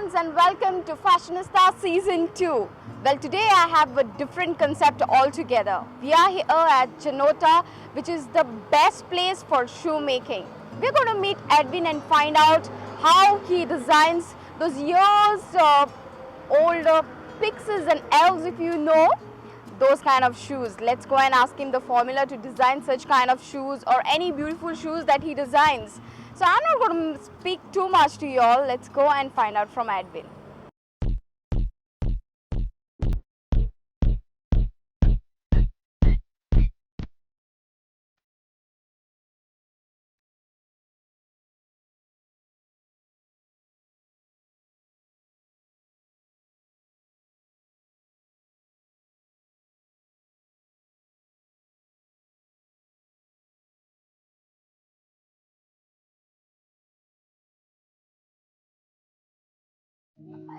fans, and welcome to Fashionista Season 2. Well, today I have a different concept altogether. We are here at Janota, which is the best place for shoemaking. We're going to meet Edwin and find out how he designs those years old pixies and elves, if you know, those kind of shoes. Let's go and ask him the formula to design such kind of shoes or any beautiful shoes that he designs. So I'm not going to speak too much to you all. Let's go and find out from Edwin.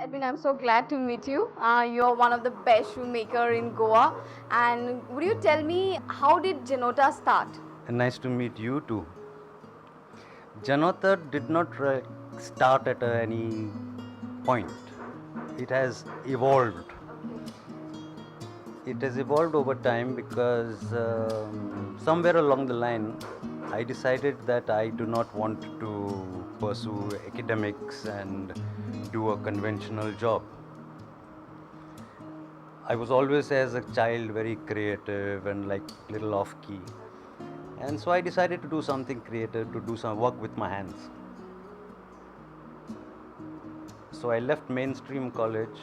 Edwin, I'm so glad to meet you. You're one of the best shoemaker in Goa. And would you tell me, how did Janota start? And nice to meet you too. Janota did not start at any point. It has evolved. It has evolved over time because somewhere along the line I decided that I do not want to pursue academics and do a conventional job. I was always as a child very creative and like little off key. And so I decided to do something creative, to do some work with my hands. So I left mainstream college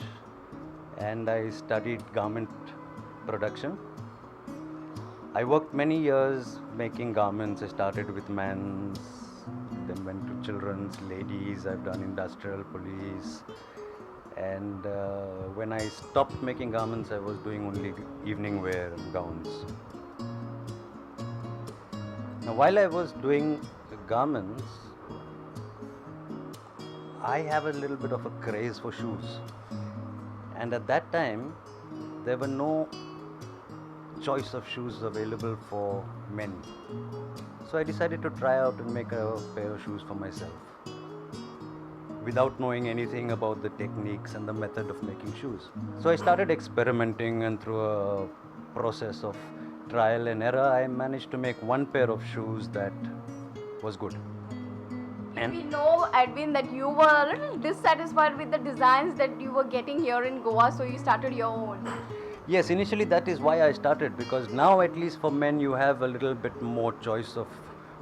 and I studied garment production. I worked many years making garments. I started with men's, then went to children's, ladies. I've done industrial, police. And when I stopped making garments, I was doing only evening wear and gowns. Now, while I was doing the garments, I have a little bit of a craze for shoes. And at that time, there were no choice of shoes available for men. So I decided to try out and make a pair of shoes for myself, without knowing anything about the techniques and the method of making shoes. So I started experimenting, and through a process of trial and error, I managed to make one pair of shoes that was good. And we know, Edwin, that you were a little dissatisfied with the designs that you were getting here in Goa, so you started your own. Yes, initially that is why I started, because now at least for men you have a little bit more choice of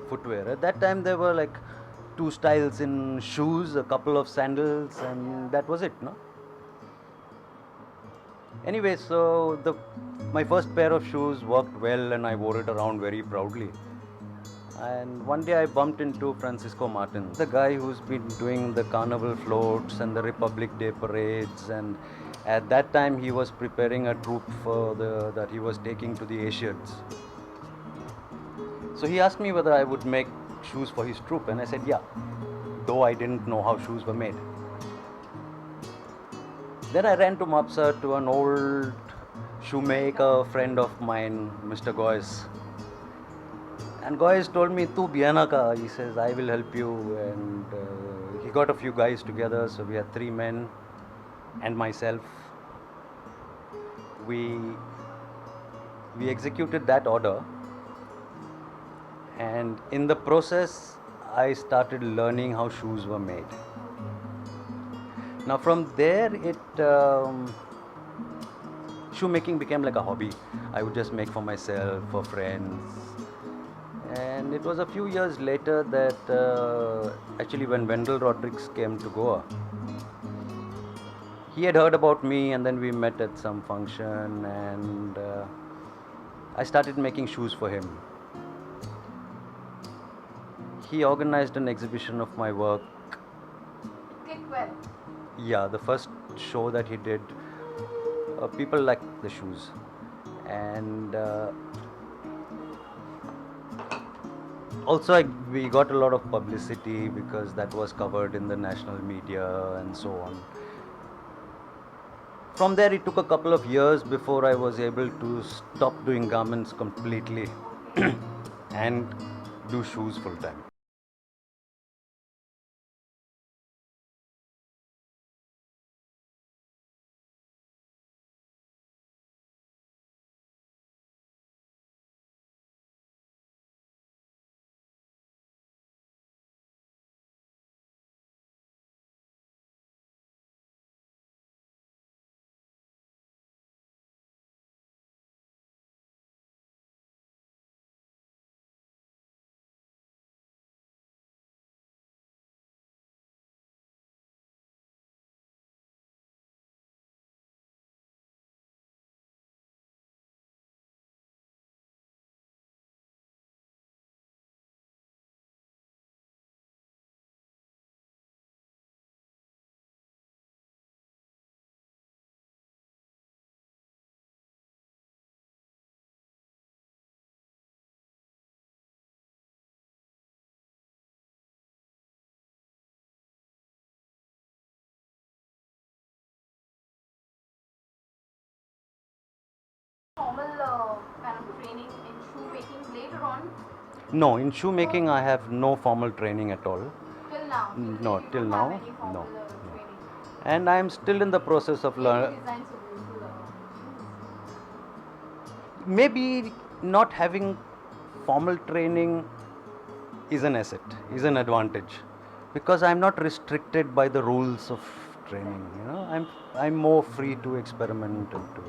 footwear. At that time there were like 2 styles in shoes, a couple of sandals, and that was it, no? Anyway, so my first pair of shoes worked well and I wore it around very proudly. And one day I bumped into Francisco Martin, the guy who's been doing the carnival floats and the Republic Day parades, and at that time he was preparing a troupe for that he was taking to the Asiads. So he asked me whether I would make shoes for his troupe, and I said yeah, though I didn't know how shoes were made. Then I ran to Mapsa to an old shoemaker friend of mine, Mr. Goyes. And Goyes told me, "Tu Biana ka," he says, "I will help you." And he got a few guys together, so we had 3 men and myself. We executed that order, and in the process I started learning how shoes were made. Now from there shoemaking became like a hobby. I would just make for myself, for friends. And it was a few years later that actually when Wendell Rodrigues came to Goa, he had heard about me, and then we met at some function, and I started making shoes for him. He organized an exhibition of my work. Click well. Yeah, the first show that he did, people liked the shoes. And also we got a lot of publicity because that was covered in the national media and so on. From there it took a couple of years before I was able to stop doing garments completely and do shoes full time. training in shoemaking later on? No, in shoemaking I have no formal training at all. Till now? No, You till don't now, have any formal no. training. And I am still in the process of Any learning. designs of beautiful Maybe not having formal training is an asset, is an advantage, because I'm not restricted by the rules of training. I'm more free to experiment and to.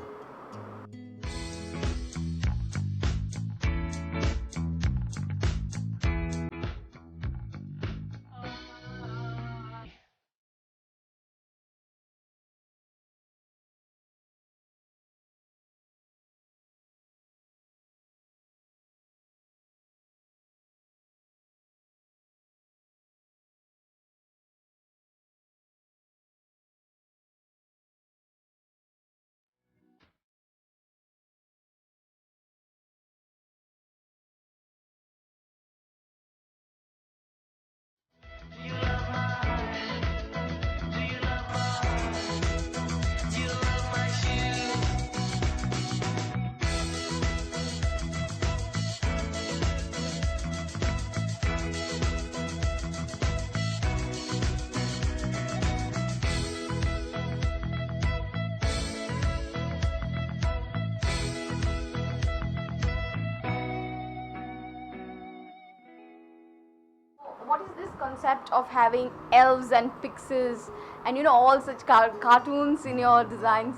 What is this concept of having elves and pixies and all such cartoons in your designs?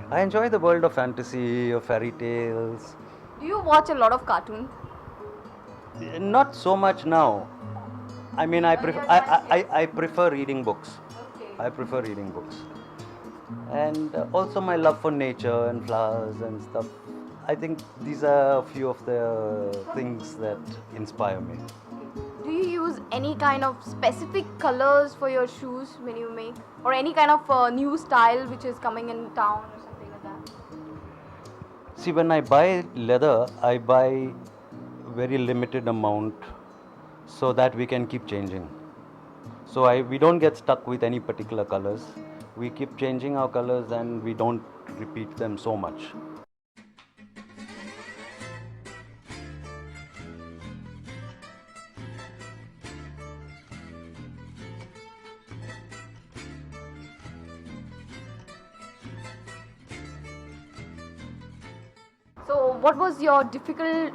I enjoy the world of fantasy, of fairy tales. Do you watch a lot of cartoon? Not so much now. I mean, I prefer reading books. Okay. I prefer reading books. And also my love for nature and flowers and stuff. I think these are a few of the things that inspire me. Do you use any kind of specific colors for your shoes when you make, or any kind of new style which is coming in town or something like that? See, when I buy leather, I buy very limited amount so that we can keep changing. So we don't get stuck with any particular colors. We keep changing our colors and we don't repeat them so much. So, what was your difficult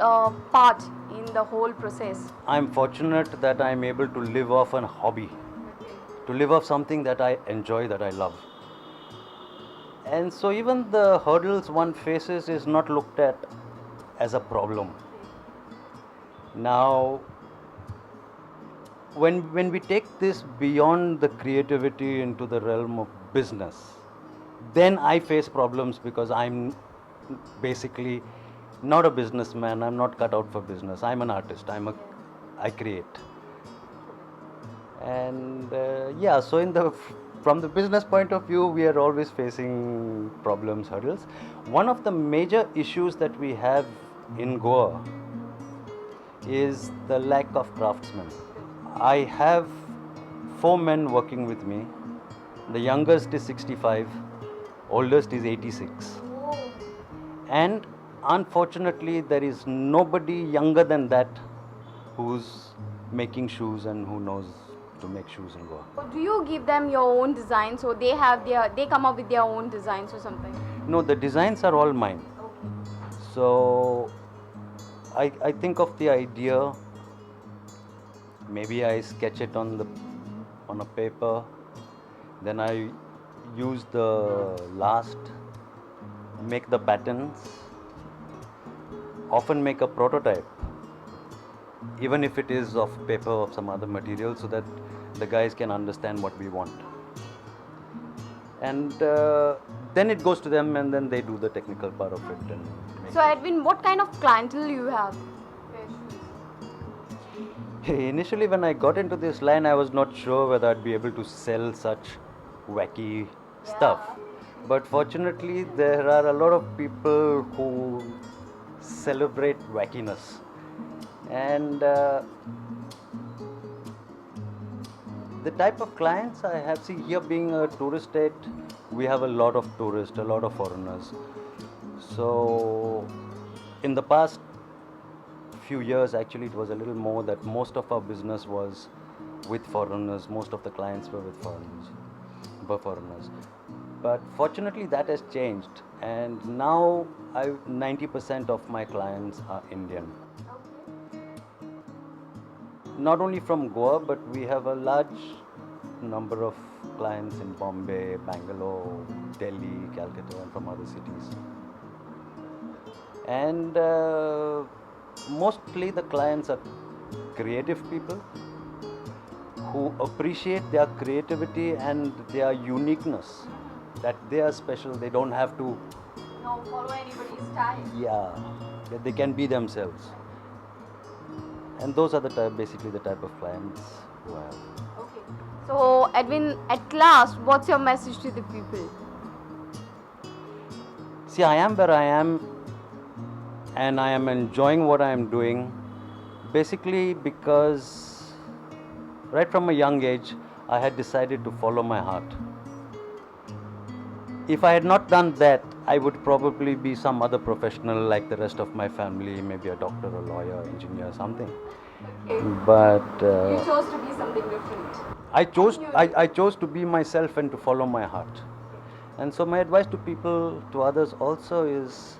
part in the whole process? I'm fortunate that I'm able to live off a hobby, to live off something that I enjoy, that I love. And so even the hurdles one faces is not looked at as a problem. Now, when we take this beyond the creativity into the realm of business, then I face problems because I'm basically not a businessman. I'm not cut out for business. I'm an artist. I create. And so from the business point of view, we are always facing problems, hurdles. One of the major issues that we have in Goa is the lack of craftsmen. I have 4 men working with me. The youngest is 65, oldest is 86. And unfortunately, there is nobody younger than that who's making shoes and who knows to make shoes in Goa. So do you give them your own design, so they come up with their own designs or something? No, the designs are all mine. Okay. So I think of the idea, maybe I sketch it on a paper, then I use the last, make the patterns, often make a prototype, even if it is of paper or some other material, so that the guys can understand what we want. And then it goes to them and then they do the technical part of it. And So Edwin, what kind of clientele you have? initially, when I got into this line, I was not sure whether I'd be able to sell such wacky stuff. But fortunately, there are a lot of people who celebrate wackiness. And the type of clients I have, see, here being a tourist state, we have a lot of tourists, a lot of foreigners. So In the past few years, actually, it was a little more that most of our business was with foreigners. Most of the clients were with foreigners. But fortunately, that has changed, and now 90% of my clients are Indian. Not only from Goa, but we have a large number of clients in Bombay, Bangalore, Delhi, Calcutta, and from other cities. And mostly the clients are creative people who appreciate their creativity and their uniqueness, that they are special, they don't have to, No, follow anybody's style. yeah, that they can be themselves. And those are basically the type of clients who I have. Okay. So, Edwin, at last, what's your message to the people? See, I am where I am, and I am enjoying what I am doing, basically because right from a young age, I had decided to follow my heart. If I had not done that, I would probably be some other professional like the rest of my family, maybe a doctor, a lawyer, engineer, something. Okay. But You chose to be something different. I chose to be myself and to follow my heart. And so my advice to people, to others also is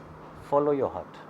follow your heart.